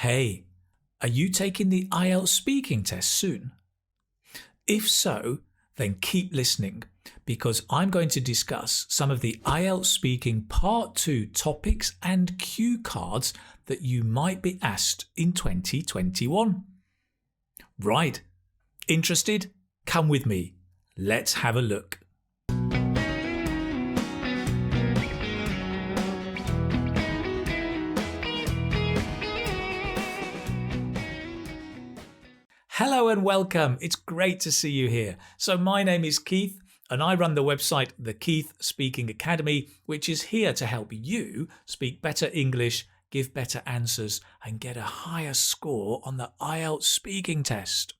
Hey, are you taking the IELTS speaking test soon? If so, then keep listening because I'm going to discuss some of the IELTS speaking part 2 topics and cue cards that you might be asked in 2021. Right, interested? Come with me. Let's have a look. Hello and welcome. It's great to see you here. So my name is Keith and I run the website The Keith Speaking Academy, which is here to help you speak better English, give better answers and get a higher score on the IELTS speaking test.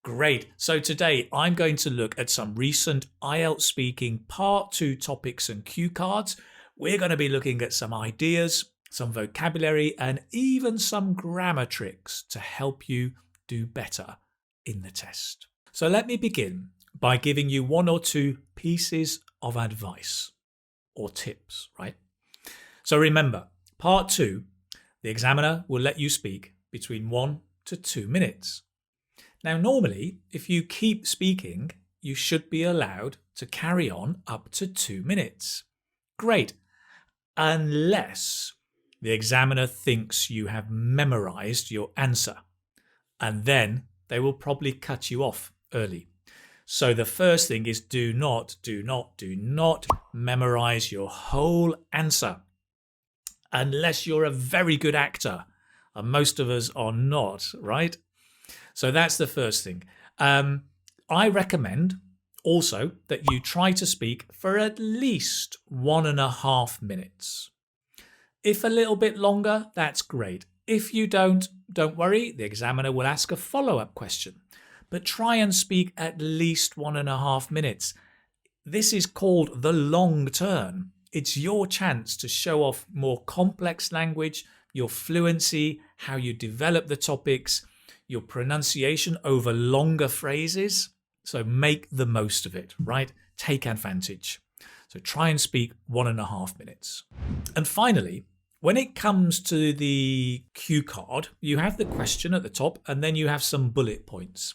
Great. So today I'm going to look at some recent IELTS speaking part 2 topics and cue cards. We're going to be looking at some ideas, some vocabulary and even some grammar tricks to help you do better in the test. So let me begin by giving you one or two pieces of advice or tips, right? So remember, part 2, the examiner will let you speak between 1 to 2 minutes. Now, normally, if you keep speaking, you should be allowed to carry on up to 2 minutes. Great, unless the examiner thinks you have memorized your answer. And then they will probably cut you off early. So the first thing is do not memorize your whole answer unless you're a very good actor. And most of us are not, right? So that's the first thing. I recommend also that you try to speak for at least 1.5 minutes. If a little bit longer, that's great. If you don't worry, the examiner will ask a follow-up question. But try and speak at least 1.5 minutes. This is called the long turn. It's your chance to show off more complex language, your fluency, how you develop the topics, your pronunciation over longer phrases. So make the most of it, right? Take advantage. So try and speak 1.5 minutes. And finally, when it comes to the cue card, you have the question at the top and then you have some bullet points.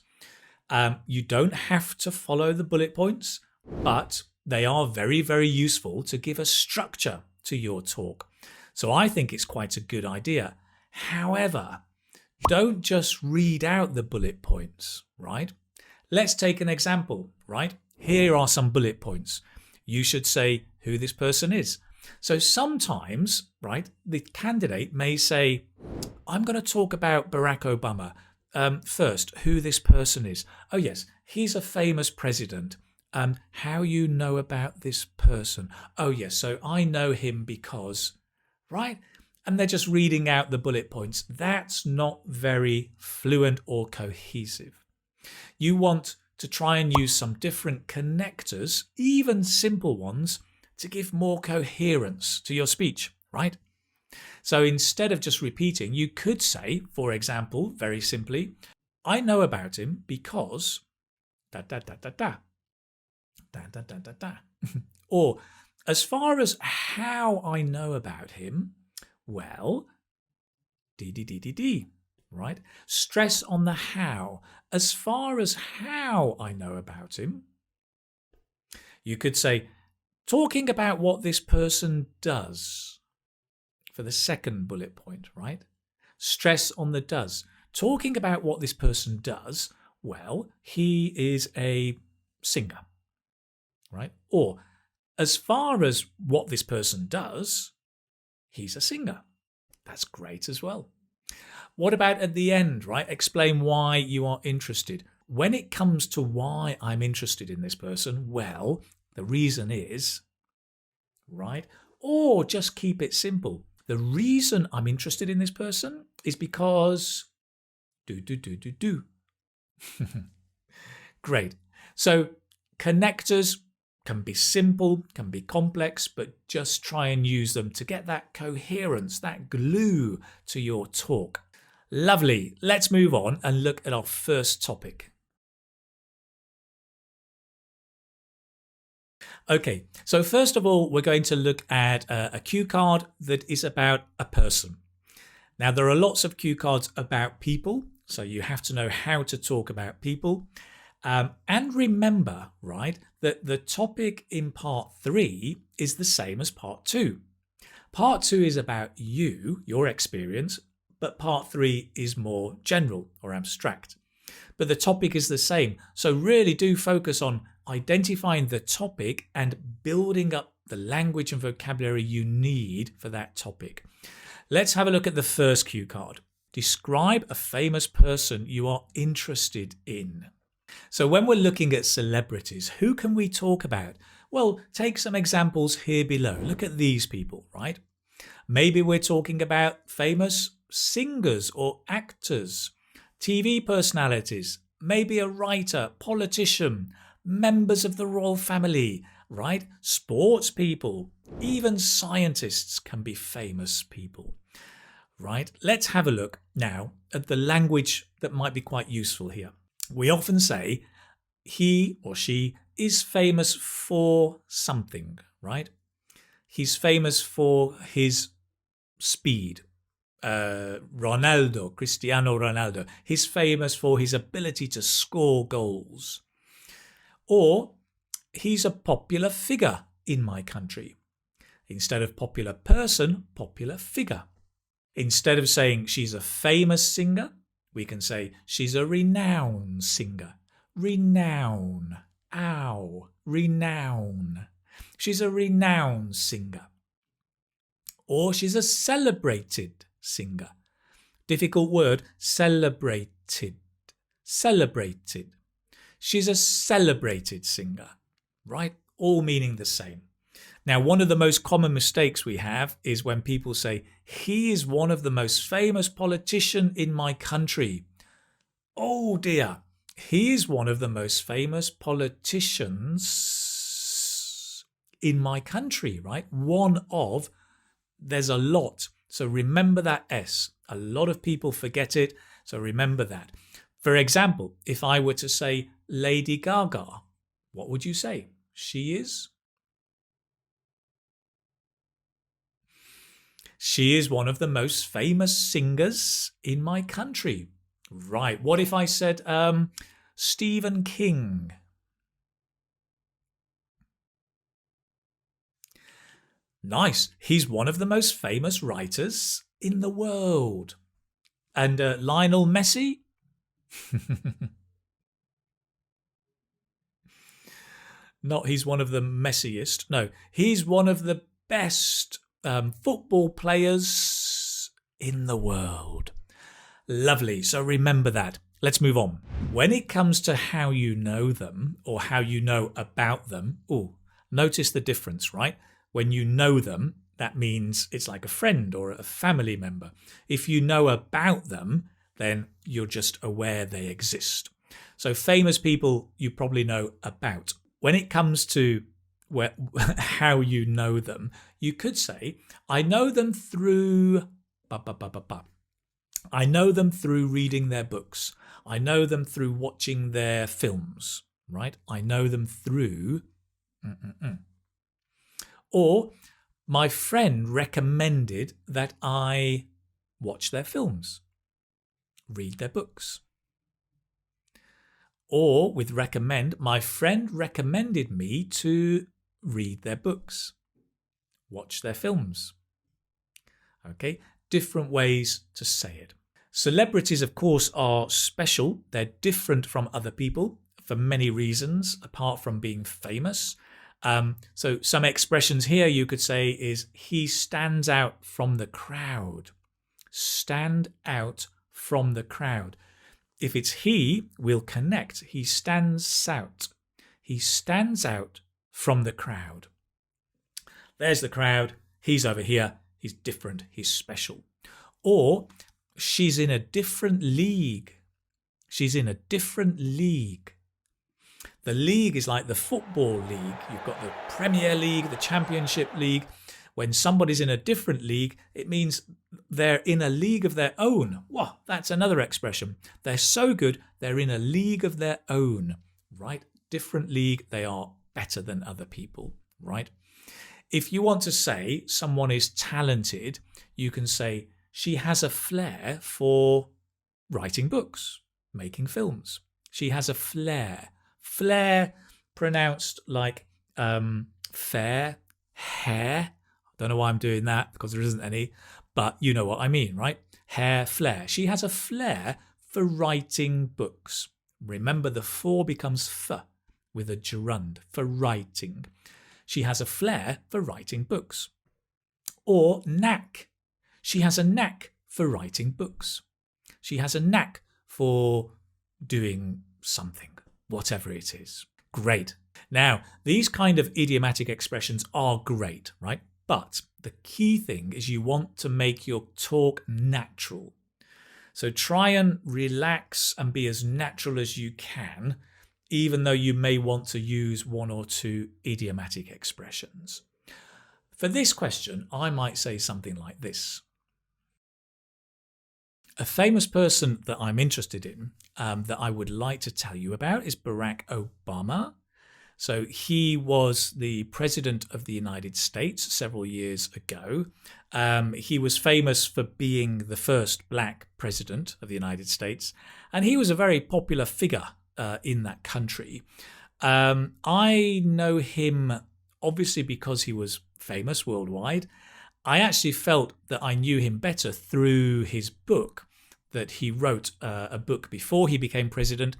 You don't have to follow the bullet points, but they are very, very useful to give a structure to your talk. So I think it's quite a good idea. However, don't just read out the bullet points, right? Let's take an example, right? Here are some bullet points. You should say who this person is. So sometimes, right, the candidate may say, I'm going to talk about Barack Obama. First, who this person is. Oh, yes, he's a famous president. How you know about this person. Oh, yes, so I know him because, right? And they're just reading out the bullet points. That's not very fluent or cohesive. You want to try and use some different connectors, even simple ones, to give more coherence to your speech, right? So instead of just repeating, you could say, for example, very simply, I know about him because da da da da da da da da da da. Or as far as how I know about him, well, d, right? Stress on the how. As far as how I know about him, you could say, talking about what this person does for the second bullet point, right? Stress on the does. Talking about what this person does, well, he is a singer, right? Or as far as what this person does, he's a singer. That's great as well. What about at the end, right? Explain why you are interested. When it comes to why I'm interested in this person, well, the reason is, right? Or just keep it simple. The reason I'm interested in this person is because do. Great. So connectors can be simple, can be complex, but just try and use them to get that coherence, that glue to your talk. Lovely. Let's move on and look at our first topic. Okay, so first of all, we're going to look at a cue card that is about a person. Now, there are lots of cue cards about people, so you have to know how to talk about people. And remember, right, that the topic in part 3 is the same as part 2. Part 2 is about you, your experience, but part 3 is more general or abstract. But the topic is the same. So really do focus on identifying the topic and building up the language and vocabulary you need for that topic. Let's have a look at the first cue card. Describe a famous person you are interested in. So when we're looking at celebrities, who can we talk about? Well, take some examples here below. Look at these people, right? Maybe we're talking about famous singers or actors, TV personalities, maybe a writer, politician, members of the royal family, right? Sports people, even scientists can be famous people, right? Let's have a look now at the language that might be quite useful here. We often say he or she is famous for something, right? He's famous for his speed. Cristiano Ronaldo. He's famous for his ability to score goals. Or he's a popular figure in my country. Instead of popular person, popular figure. Instead of saying she's a famous singer, we can say she's a renowned singer. Renown. Ow. Renown. She's a renowned singer. Or she's a celebrated singer. Difficult word, celebrated. Celebrated. She's a celebrated singer, right? All meaning the same. Now, one of the most common mistakes we have is when people say, he is one of the most famous politicians in my country. Oh dear, he is one of the most famous politicians in my country, right? One of, there's a lot. So remember that S. A lot of people forget it, so remember that. For example, if I were to say Lady Gaga, what would you say? She is? She is one of the most famous singers in my country. Right. What if I said Stephen King? Nice. He's one of the most famous writers in the world. And Lionel Messi? Not he's one of the messiest. No, he's one of the best football players in the world. Lovely. So remember that. Let's move on. When it comes to how you know them or how you know about them, notice the difference, right? When you know them, that means it's like a friend or a family member. If you know about them, then you're just aware they exist. So famous people you probably know about. When it comes to how you know them, you could say, I know them through... I know them through reading their books. I know them through watching their films, right? I know them through... Or my friend recommended that I watch their films, read their books. Or with recommend, my friend recommended me to read their books, watch their films. Okay, different ways to say it. Celebrities, of course, are special. They're different from other people for many reasons, apart from being famous. So some expressions here you could say is he stands out from the crowd. Stand out from the crowd. If it's he, we'll connect. He stands out. He stands out from the crowd. There's the crowd. He's over here. He's different. He's special. Or she's in a different league. She's in a different league. The league is like the football league. You've got the Premier League, the Championship League. When somebody's in a different league, it means they're in a league of their own. Wow, that's another expression. They're so good, they're in a league of their own, right? Different league, they are better than other people, right? If you want to say someone is talented, you can say she has a flair for writing books, making films. She has a flair. Flair pronounced like fair, hair. Don't know why I'm doing that because there isn't any, but you know what I mean, right? Hair, flair. She has a flair for writing books. Remember, the for becomes f with a gerund, for writing. She has a flair for writing books. Or knack. She has a knack for writing books. She has a knack for doing something, whatever it is. Great. Now, these kind of idiomatic expressions are great, right? But the key thing is you want to make your talk natural. So try and relax and be as natural as you can, even though you may want to use one or two idiomatic expressions. For this question, I might say something like this. A famous person that I'm interested in, that I would like to tell you about, is Barack Obama. So he was the president of the United States several years ago. He was famous for being the first black president of the United States, and he was a very popular figure in that country. I know him obviously because he was famous worldwide. I actually felt that I knew him better through his book, that he wrote a book before he became president,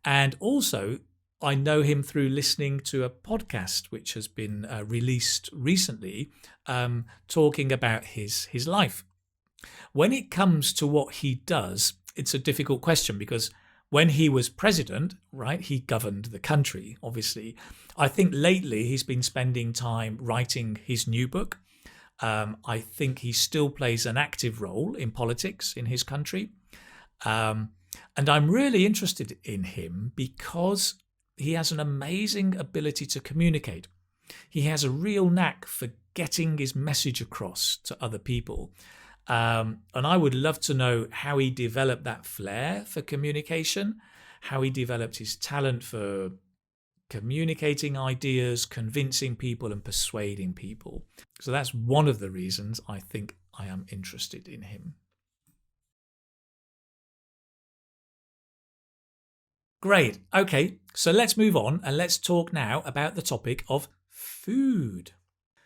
and also I know him through listening to a podcast which has been released recently, talking about his life. When it comes to what he does, it's a difficult question because when he was president, right, he governed the country, obviously. I think lately he's been spending time writing his new book. I think he still plays an active role in politics in his country. And I'm really interested in him because he has an amazing ability to communicate. He has a real knack for getting his message across to other people. And I would love to know how he developed that flair for communication, how he developed his talent for communicating ideas, convincing people and persuading people. So that's one of the reasons I think I am interested in him. Great. Okay, so let's move on and let's talk now about the topic of food.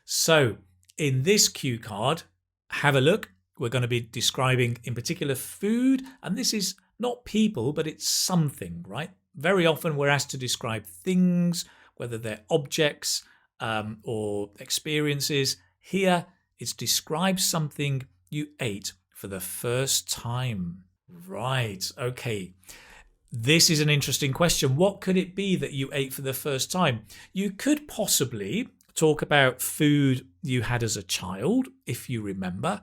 So in this cue card, have a look. We're going to be describing in particular food, and this is not people, but it's something, right? Very often we're asked to describe things, whether they're objects or experiences. Here, it's describe something you ate for the first time. Right, okay. This is an interesting question. What could it be that you ate for the first time? You could possibly talk about food you had as a child, if you remember.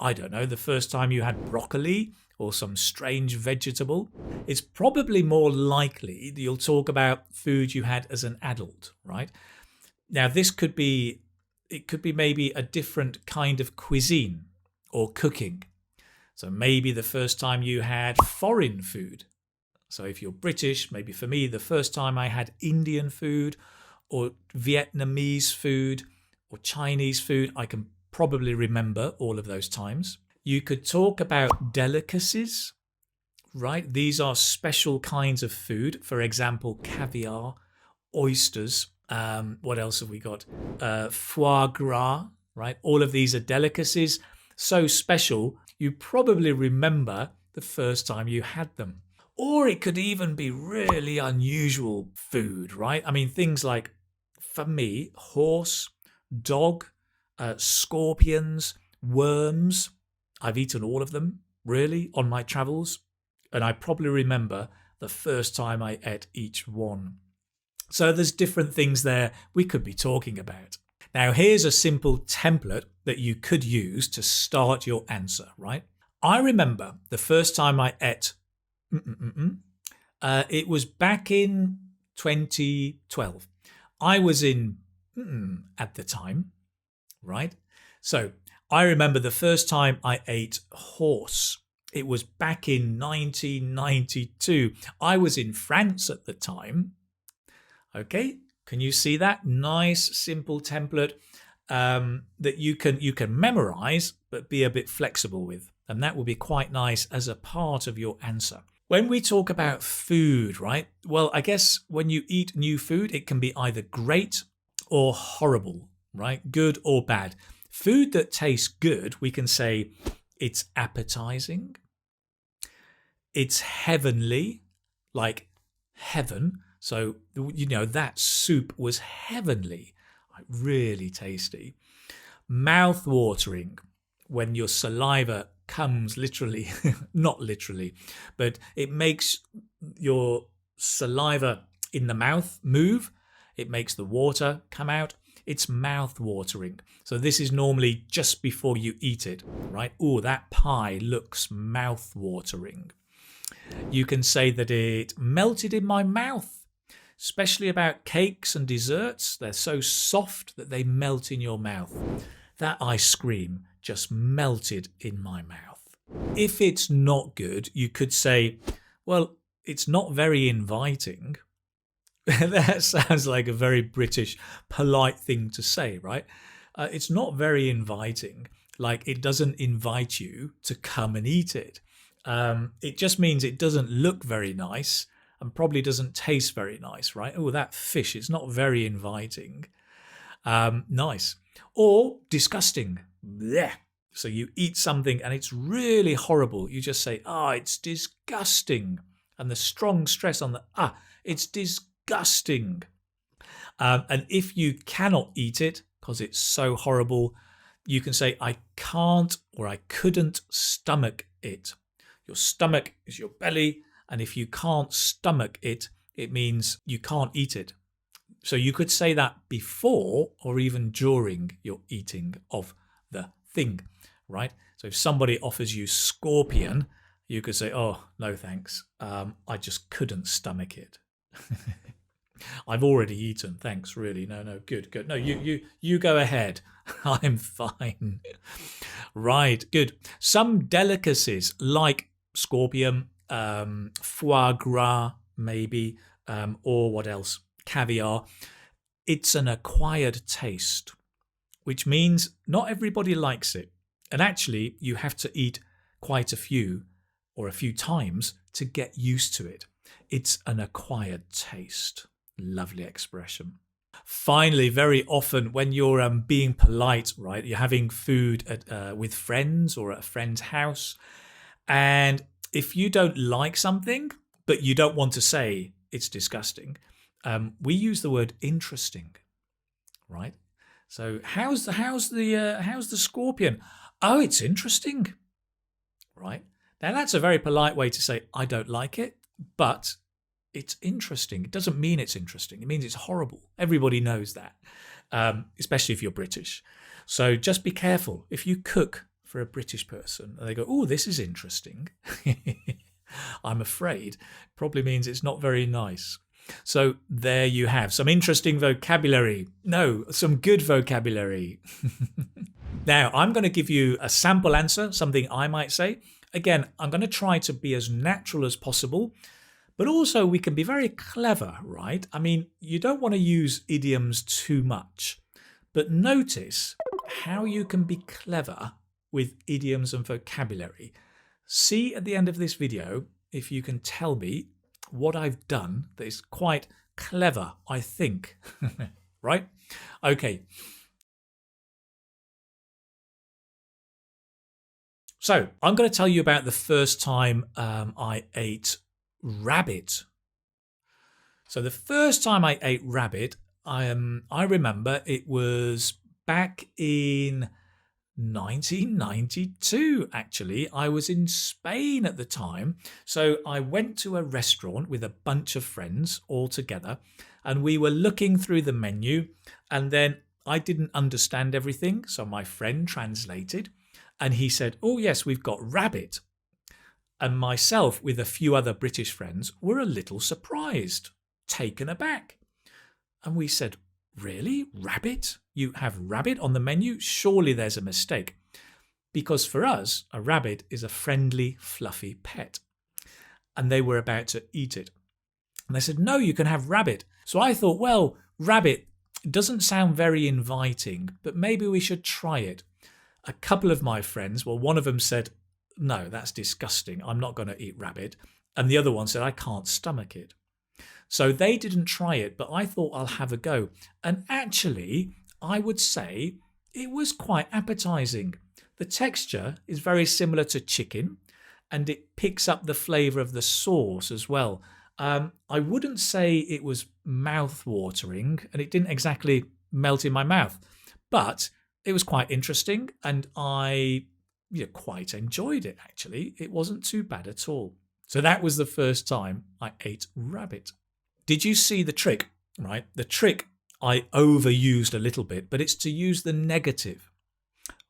I don't know, the first time you had broccoli or some strange vegetable. It's probably more likely that you'll talk about food you had as an adult, right? Now, it could be maybe a different kind of cuisine or cooking. So maybe the first time you had foreign food. So if you're British, maybe for me, the first time I had Indian food or Vietnamese food or Chinese food, I can probably remember all of those times. You could talk about delicacies, right? These are special kinds of food. For example, caviar, oysters. What else have we got? Foie gras, right? All of these are delicacies. So special, you probably remember the first time you had them. Or it could even be really unusual food, right? I mean, things like, for me, horse, dog, scorpions, worms. I've eaten all of them, really, on my travels. And I probably remember the first time I ate each one. So there's different things there we could be talking about. Now, here's a simple template that you could use to start your answer, right? I remember the first time I ate it was back in 2012. I was in at the time, right? So I remember the first time I ate horse. It was back in 1992. I was in France at the time. Okay, can you see that? Nice, simple template. that you can memorize, but be a bit flexible with. And that will be quite nice as a part of your answer. When we talk about food, right? Well, I guess when you eat new food, it can be either great or horrible, right? Good or bad. Food that tastes good, we can say it's appetizing, it's heavenly, like heaven. So, that soup was heavenly, like really tasty. Mouth-watering, when your saliva comes literally, not literally, but it makes your saliva in the mouth move. It makes the water come out. It's mouth-watering. So this is normally just before you eat it, right? Oh, that pie looks mouth-watering. You can say that it melted in my mouth, especially about cakes and desserts. They're so soft that they melt in your mouth. That ice cream just melted in my mouth. If it's not good, you could say, well, it's not very inviting. That sounds like a very British, polite thing to say, right? It's not very inviting. Like it doesn't invite you to come and eat it. It just means it doesn't look very nice and probably doesn't taste very nice, right? Oh, that fish is not very inviting. Nice. Or disgusting. Blech. So you eat something and it's really horrible. You just say, it's disgusting. And the strong stress on the, it's disgusting. And if you cannot eat it because it's so horrible, you can say, I can't or I couldn't stomach it. Your stomach is your belly. And if you can't stomach it, it means you can't eat it. So you could say that before or even during your eating of the thing, right? So if somebody offers you scorpion, you could say, oh, no thanks. I just couldn't stomach it. I've already eaten, thanks, really. No, good. No, you go ahead. I'm fine. Right, good. Some delicacies like scorpion, foie gras, maybe, or what else? Caviar. It's an acquired taste, which means not everybody likes it. And actually, you have to eat quite a few or a few times to get used to it. It's an acquired taste. Lovely expression. Finally, very often when you're being polite, right, you're having food with friends or at a friend's house. And if you don't like something, but you don't want to say it's disgusting, we use the word interesting, right? So how's the scorpion? Oh, it's interesting, right? Now that's a very polite way to say I don't like it, but it's interesting. It doesn't mean it's interesting. It means it's horrible. Everybody knows that, especially if you're British. So just be careful. If you cook for a British person and they go, oh, this is interesting, I'm afraid probably means it's not very nice. So there you have some interesting vocabulary. No, some good vocabulary. Now, I'm going to give you a sample answer, something I might say. Again, I'm going to try to be as natural as possible, but also we can be very clever, right? I mean, you don't want to use idioms too much, but notice how you can be clever with idioms and vocabulary. See at the end of this video if you can tell me what I've done that is quite clever, I think. Right? Okay. So I'm going to tell you about the first time I ate rabbit. So the first time I ate rabbit, I remember it was back in 1992, actually. I was in Spain at the time. So I went to a restaurant with a bunch of friends all together, and we were looking through the menu, and then I didn't understand everything. So my friend translated, and he said, oh yes, we've got rabbit. And myself, with a few other British friends, were a little surprised, taken aback. And we said, really? Rabbit? You have rabbit on the menu? Surely there's a mistake. Because for us, a rabbit is a friendly, fluffy pet. And they were about to eat it. And they said, no, you can have rabbit. So I thought, well, rabbit, It doesn't sound very inviting, but maybe we should try it. A couple of my friends, well, one of them said, no, that's disgusting. I'm not going to eat rabbit. And the other one said, I can't stomach it. So they didn't try it, but I thought I'll have a go. And actually, I would say it was quite appetizing. The texture is very similar to chicken, and it picks up the flavour of the sauce as well. I wouldn't say it was mouth-watering, and it didn't exactly melt in my mouth, but it was quite interesting, and I quite enjoyed it, actually. It wasn't too bad at all. So that was the first time I ate rabbit. Did you see the trick, right? The trick I overused a little bit, but it's to use the negative.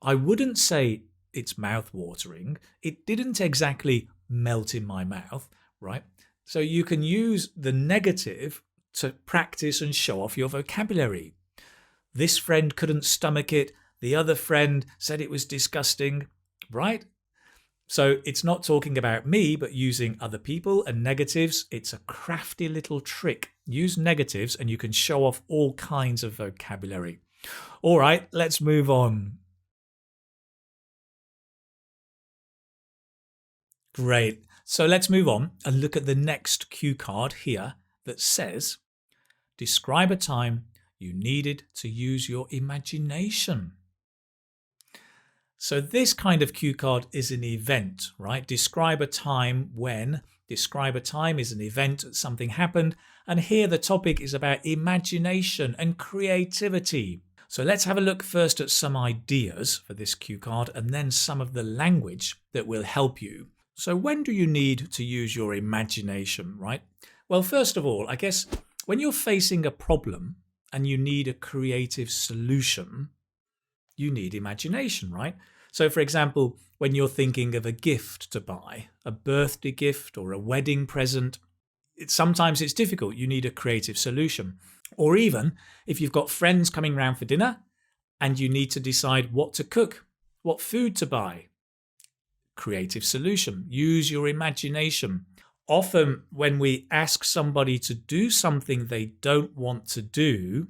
I wouldn't say it's mouth-watering. It didn't exactly melt in my mouth, right? So you can use the negative to practice and show off your vocabulary. This friend couldn't stomach it. The other friend said it was disgusting, right? So it's not talking about me, but using other people and negatives. It's a crafty little trick. Use negatives and you can show off all kinds of vocabulary. All right, let's move on. Great. So let's move on and look at the next cue card here that says, describe a time you needed to use your imagination. So this kind of cue card is an event, right? Describe a time when, describe a time is an event, something happened. And here the topic is about imagination and creativity. So let's have a look first at some ideas for this cue card and then some of the language that will help you. So when do you need to use your imagination, right? Well, first of all, I guess when you're facing a problem and you need a creative solution, you need imagination, right? So for example, when you're thinking of a gift to buy, a birthday gift or a wedding present, sometimes it's difficult. You need a creative solution. Or even if you've got friends coming round for dinner and you need to decide what to cook, what food to buy. Creative solution. Use your imagination. Often when we ask somebody to do something they don't want to do,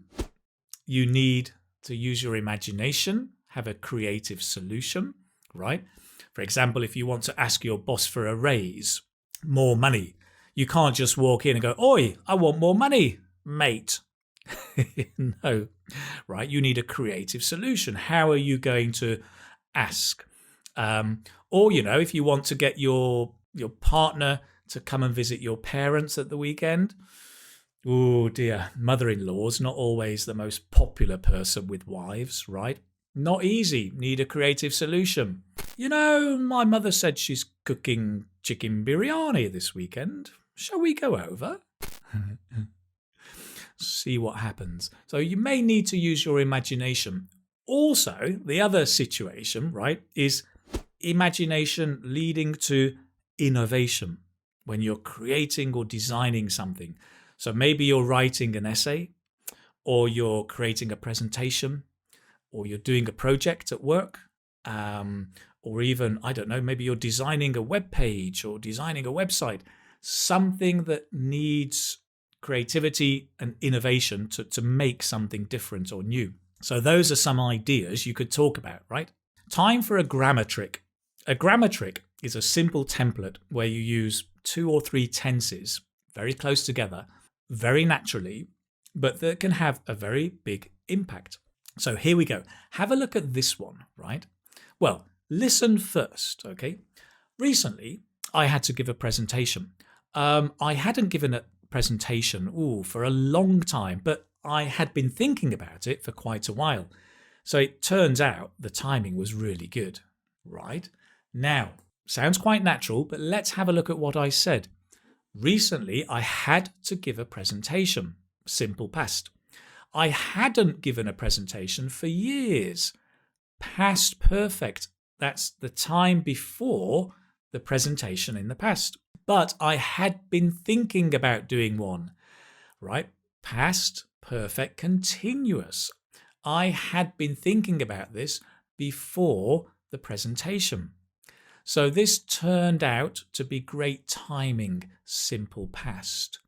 you need to use your imagination, have a creative solution, right? For example, if you want to ask your boss for a raise, more money, you can't just walk in and go, "Oi, I want more money, mate." No, right? You need a creative solution. How are you going to ask? Or, if you want to get your partner to come and visit your parents at the weekend, oh dear, mother-in-law's not always the most popular person with wives, right? Not easy. Need a creative solution. My mother said she's cooking chicken biryani this weekend. Shall we go over? See what happens. So you may need to use your imagination. Also, the other situation, right, is imagination leading to innovation when you're creating or designing something. So maybe you're writing an essay, or you're creating a presentation, or you're doing a project at work, or even, I don't know, maybe you're designing a web page or designing a website, something that needs creativity and innovation to make something different or new. So those are some ideas you could talk about, right? Time for a grammar trick. A grammar trick is a simple template where you use 2 or 3 tenses very close together, very naturally, but that can have a very big impact. So here we go. Have a look at this one, right? Well, listen first, okay? Recently, I had to give a presentation. I hadn't given a presentation for a long time, but I had been thinking about it for quite a while. So it turns out the timing was really good, right? Now, sounds quite natural, but let's have a look at what I said. Recently, I had to give a presentation. Simple past. I hadn't given a presentation for years. Past perfect. That's the time before the presentation in the past. But I had been thinking about doing one, right? Past perfect continuous. I had been thinking about this before the presentation. So this turned out to be great timing, simple past.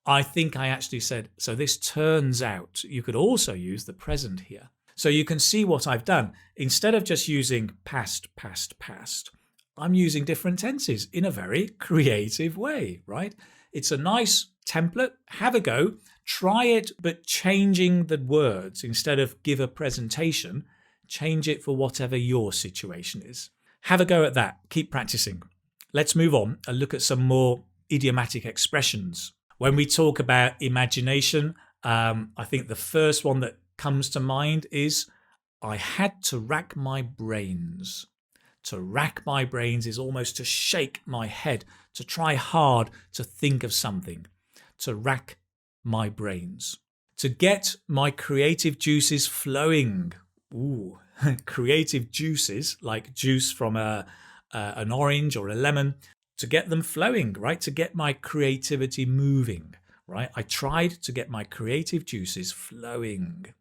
I think I actually said, so this turns out. You could also use the present here. So you can see what I've done. Instead of just using past, past, past, I'm using different tenses in a very creative way, right? It's a nice template. Have a go. Try it, but changing the words. Instead of give a presentation, change it for whatever your situation is. Have a go at that. Keep practicing. Let's move on and look at some more idiomatic expressions. When we talk about imagination, I think the first one that comes to mind is I had to rack my brains. To rack my brains is almost to shake my head, to try hard to think of something. To rack my brains. To get my creative juices flowing. Ooh, creative juices like juice from an orange or a lemon. To get them flowing, right? To get my creativity moving, right? I tried to get my creative juices flowing.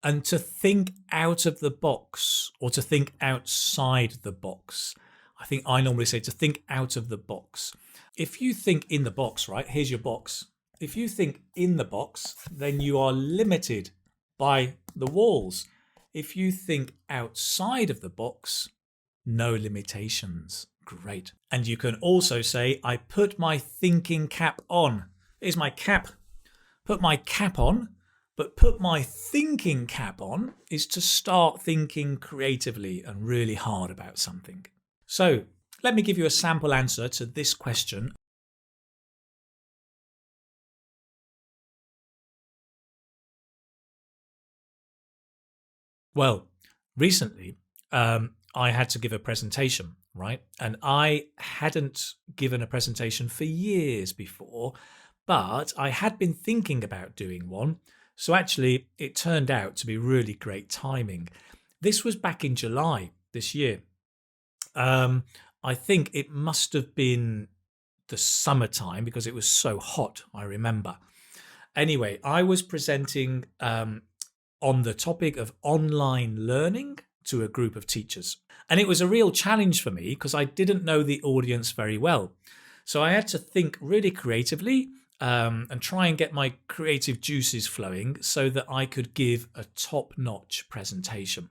And to think out of the box, or to think outside the box. I think I normally say to think out of the box. If you think in the box, right, here's your box. If you think in the box, then you are limited by the walls. If you think outside of the box, no limitations. Great. And you can also say, I put my thinking cap on. Here's my cap. Put my cap on. But put my thinking cap on is to start thinking creatively and really hard about something. So let me give you a sample answer to this question. Well, recently I had to give a presentation, right? And I hadn't given a presentation for years before, but I had been thinking about doing one. So actually, it turned out to be really great timing. This was back in July this year. I think it must have been the summertime because it was so hot, I remember. Anyway, I was presenting on the topic of online learning to a group of teachers. And it was a real challenge for me because I didn't know the audience very well. So I had to think really creatively and try and get my creative juices flowing so that I could give a top-notch presentation.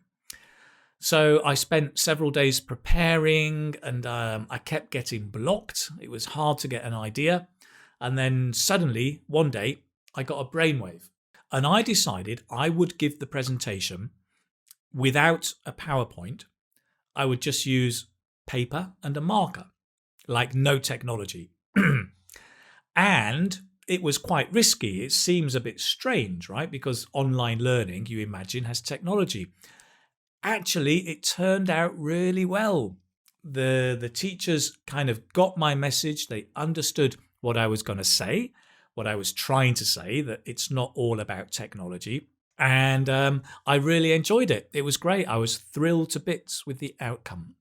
So I spent several days preparing and I kept getting blocked. It was hard to get an idea. And then suddenly, one day, I got a brainwave. And I decided I would give the presentation without a PowerPoint. I would just use paper and a marker, like no technology. And it was quite risky. It seems a bit strange, right? Because online learning, you imagine, has technology. Actually, it turned out really well. The teachers kind of got my message. They understood what I was going to say, what I was trying to say, that it's not all about technology. And I really enjoyed it. It was great. I was thrilled to bits with the outcome.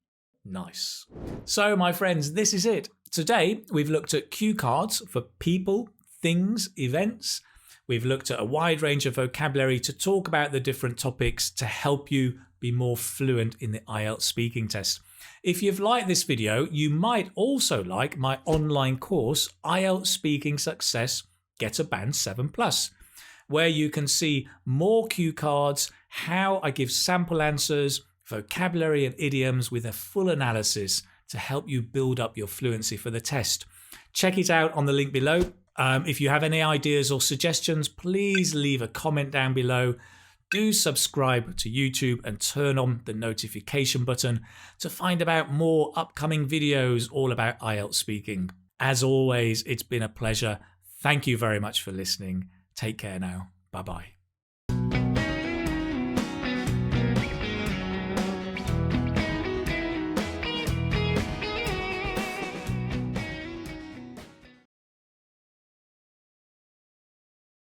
Nice. So, my friends, this is it. Today, we've looked at cue cards for people, things, events. We've looked at a wide range of vocabulary to talk about the different topics to help you be more fluent in the IELTS speaking test. If you've liked this video, you might also like my online course, IELTS Speaking Success Get a Band 7+, where you can see more cue cards, how I give sample answers, vocabulary and idioms with a full analysis to help you build up your fluency for the test. Check it out on the link below. If you have any ideas or suggestions, please leave a comment down below. Do subscribe to YouTube and turn on the notification button to find out more upcoming videos all about IELTS speaking. As always, it's been a pleasure. Thank you very much for listening. Take care now. Bye-bye.